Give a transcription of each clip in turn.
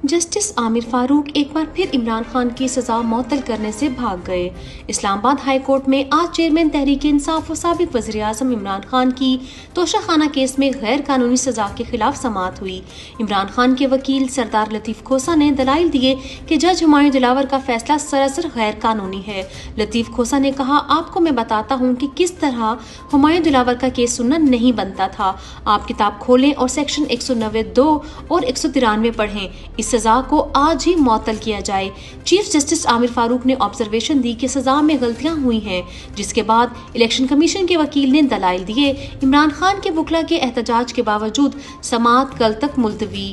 Justice Aamir Farooq एक बार फिर इमरान खान की सजा मुअत्तल करने से भाग गए। इस्लामाबाद हाई कोर्ट में आज चेयरमैन तहरीक इंसाफ और साबिक वज़ीर आज़म इमरान खान की तोशाखाना केस में गैर कानूनी सजा के खिलाफ समाअत हुई। इमरान खान के वकील सरदार लतीफ खोसा ने दलाइल दिए कि जज हुमायूं दिलावर का फैसला सरासर गैर कानूनी है। लतीफ खोसा ने कहा, आपको मैं बताता हूँ कि किस तरह हुमायूं दिलावर का केस सुनना नहीं बनता था। आप किताब खोलें और सेक्शन 192 और 193 पढ़ें। इस सजा को आज ही मुअत्तल किया जाए। चीफ जस्टिस आमिर फारूक ने ऑब्जर्वेशन दी कि सजा में गलतियां हुई हैं, जिसके बाद इलेक्शन कमीशन के वकील ने दलाइल दिए। इमरान खान के वकील के एहतजाज के बावजूद समाअत कल तक मुलतवी।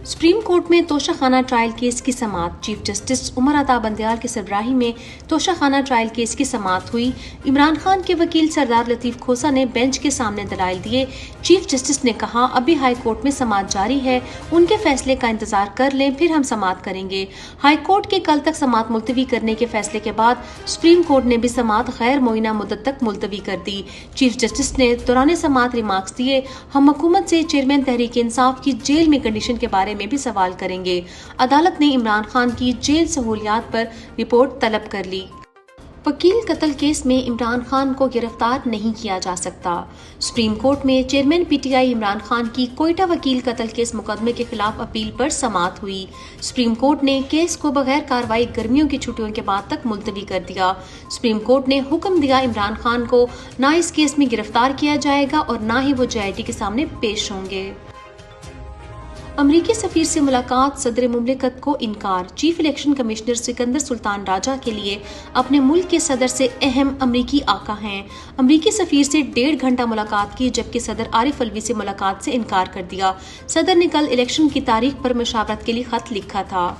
सुप्रीम कोर्ट में तोशाखाना ट्रायल केस की समाअत। चीफ जस्टिस उमर अता बंदयाल की सरबराही में तोशाखाना ट्रायल केस की समाअत हुई। इमरान खान के वकील सरदार लतीफ खोसा ने बेंच के सामने दलाइल दिए। चीफ जस्टिस ने कहा, अभी हाई कोर्ट में समाअत जारी है, उनके फैसले का इंतजार कर लें, फिर हम समाअत करेंगे। हाई कोर्ट के कल तक समाअत मुलतवी करने के फैसले के बाद सुप्रीम कोर्ट ने भी समाअत गैर मुअय्यना मुद्दत तक मुलतवी कर दी। चीफ जस्टिस ने दौरान समाअत रिमार्क्स दिए, हम हुकूमत से चेयरमैन तहरीक इंसाफ की जेल में कंडीशन के बारे में भी सवाल करेंगे। अदालत ने इमरान खान की जेल सहूलियात पर रिपोर्ट तलब कर ली। वकील कत्ल केस में इमरान खान को गिरफ्तार नहीं किया जा सकता। सुप्रीम कोर्ट में चेयरमैन पीटीआई इमरान खान की कोयटा वकील कत्ल केस मुकदमे के खिलाफ अपील पर समाअत हुई। सुप्रीम कोर्ट ने केस को बगैर कार्रवाई गर्मियों की छुट्टियों के बाद तक मुलतवी कर दिया। सुप्रीम कोर्ट ने हुक्म दिया, इमरान खान को ना इस केस में गिरफ्तार किया जाएगा और ना ही वो JIT के सामने पेश होंगे। अमरीकी सफीर से मुलाकात, सदर मुमलिकत को इनकार। Chief election commissioner Sikandar Sultan Raja के लिए अपने मुल्क के सदर से अहम अमरीकी आका हैं। अमरीकी सफीर से 1.5 घंटा मुलाकात की, जबकि सदर आरिफ अलवी से मुलाकात से इनकार कर दिया। सदर ने कल इलेक्शन की तारीख पर मशावरत के लिए खत लिखा था।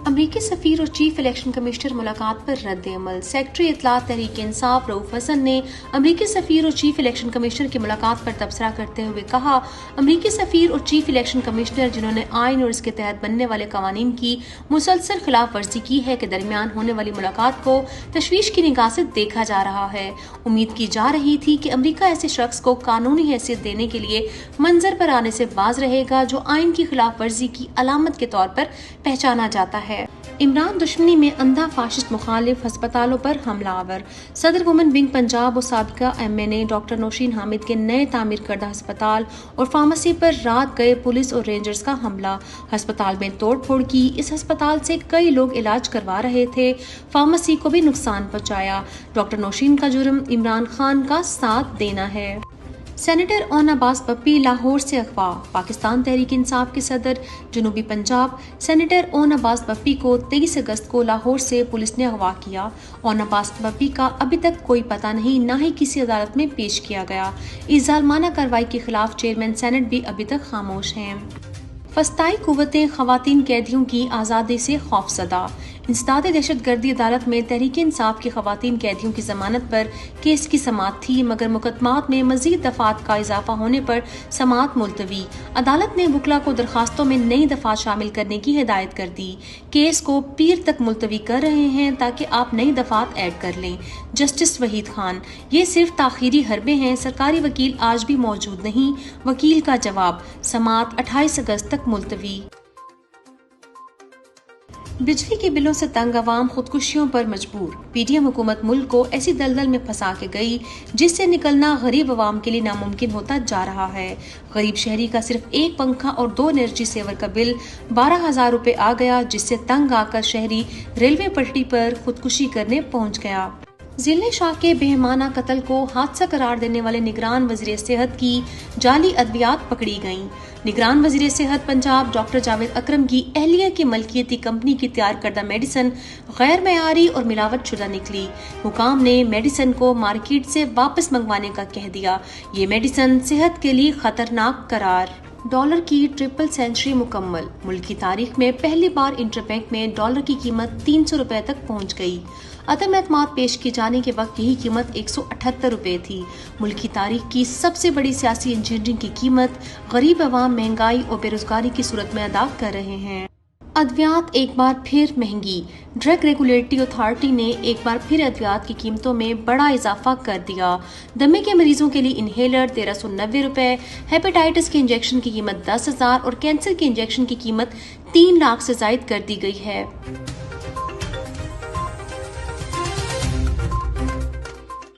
अमरीकी सफीर और चीफ इलेक्शन कमिश्नर मुलाकात पर रद्द-ए-अमल। सेक्रेटरी इत्तलात तहरीक इंसाफ रऊफ हसन ने अमरीकी सफीर और चीफ इलेक्शन कमिश्नर की मुलाकात पर तबसरा करते हुए कहा, अमरीकी सफीर और चीफ इलेक्शन कमिश्नर जिन्होंने आइन और इसके तहत बनने वाले कवानीन की मुसलसल खिलाफ वर्जी की है के दरमियान होने वाली मुलाकात को तशवीश की निगाह से देखा जा रहा है। उम्मीद की जा रही थी कि अमरीका ऐसे शख्स को कानूनी हैसियत देने के लिए मंजर पर आने से बाज रहेगा जो आइन की खिलाफ वर्जी की अलामत के तौर पर पहचाना जाता है। इमरान दुश्मनी में अंधा फाशिस्ट मुखालिफ, अस्पतालों पर हमलावर। सदर वुमेन विंग पंजाब और साबिका MNA डॉक्टर नौशीन हामिद के नए तामीर करदा अस्पताल और फार्मेसी पर रात गए पुलिस और रेंजर्स का हमला। अस्पताल में तोड़फोड़ की। इस अस्पताल से कई लोग इलाज करवा रहे थे। फार्मेसी को भी नुकसान पहुंचाया। डॉक्टर नौशीन का जुर्म इमरान खान का साथ देना है। सेनेटर ओन अब्बास पप्पी लाहौर से अगवा। पाकिस्तान तहरीक इंसाफ के सदर जनूबी पंजाब सेनेटर ओन अब्बास पप्पी को 23 अगस्त को लाहौर से पुलिस ने अगवा किया। ओन अब्बास पप्पी का अभी तक कोई पता नहीं, ना ही किसी अदालत में पेश किया गया। इस जालमाना कार्रवाई के खिलाफ चेयरमैन सेनेट भी अभी तक खामोश हैं। फस्ताई कुव्वतें खवातीन कैदियों की आज़ादी से खौफजदा। इंसदाद दहशतगर्दी अदालत में तहरीक इंसाफ की खवातीन कैदियों की जमानत पर केस की समाअत थी, मगर मुकदमात में मजीद दफात का इजाफा होने पर समाअत मुलतवी। अदालत ने वकला को दरखास्तों में नई दफात शामिल करने की हिदायत कर दी। केस को पीर तक मुलतवी कर रहे हैं ताकि आप नई दफात ऐड कर लें। जस्टिस वहीद खान, ये सिर्फ ताखीरी हरबे हैं, सरकारी वकील आज भी मौजूद नहीं। वकील का जवाब, समाअत 28 अगस्त तक मुलतवी। बिजली के बिलों से तंग अवाम खुदकुशियों पर मजबूर। PDM हुकूमत मुल्क को ऐसी दलदल में फंसा के गई जिससे निकलना गरीब अवाम के लिए नामुमकिन होता जा रहा है। गरीब शहरी का सिर्फ 1 पंखा और 2 एनर्जी सेवर का बिल 12,000 रुपए आ गया, जिससे तंग आकर शहरी रेलवे पटरी पर खुदकुशी करने पहुंच गया। जिले शाह के बेहमाना कत्ल को हादसा करार देने वाले निगरान वजीर सेहत की जाली अद्वियात पकड़ी गयी। निगरान वजीर सेहत पंजाब डॉक्टर जावेद अकरम की अहलिया की मलकियती कंपनी की तैयार करदा मेडिसिन गैर मयारी और मिलावट शुदा निकली। हुकाम ने मेडिसिन को मार्केट से वापस मंगवाने का कह दिया। ये मेडिसिन सेहत के लिए खतरनाक करार। डॉलर की ट्रिपल सेंचुरी मुकम्मल। मुल्क की तारीख में पहली बार इंटरबैंक में डॉलर की कीमत 300 रुपए तक पहुंच गई। अदम एतमाद पेश किए जाने के वक्त यही कीमत 178 रुपए थी। मुल्क की तारीख की सबसे बड़ी सियासी इंजीनियरिंग की कीमत गरीब अवाम महंगाई और बेरोजगारी की सूरत में अदा कर रहे हैं। अद्वियात एक बार फिर महंगी। ड्रग रेगुलेटरी अथॉरिटी ने एक बार फिर अद्वियात की कीमतों में बड़ा इजाफा कर दिया। दमे के मरीजों के लिए इनहेलर 1390 रुपए, हेपेटाइटिस के इंजेक्शन की कीमत 10,000 और कैंसर के इंजेक्शन की कीमत 3 लाख से जायद कर दी गई है।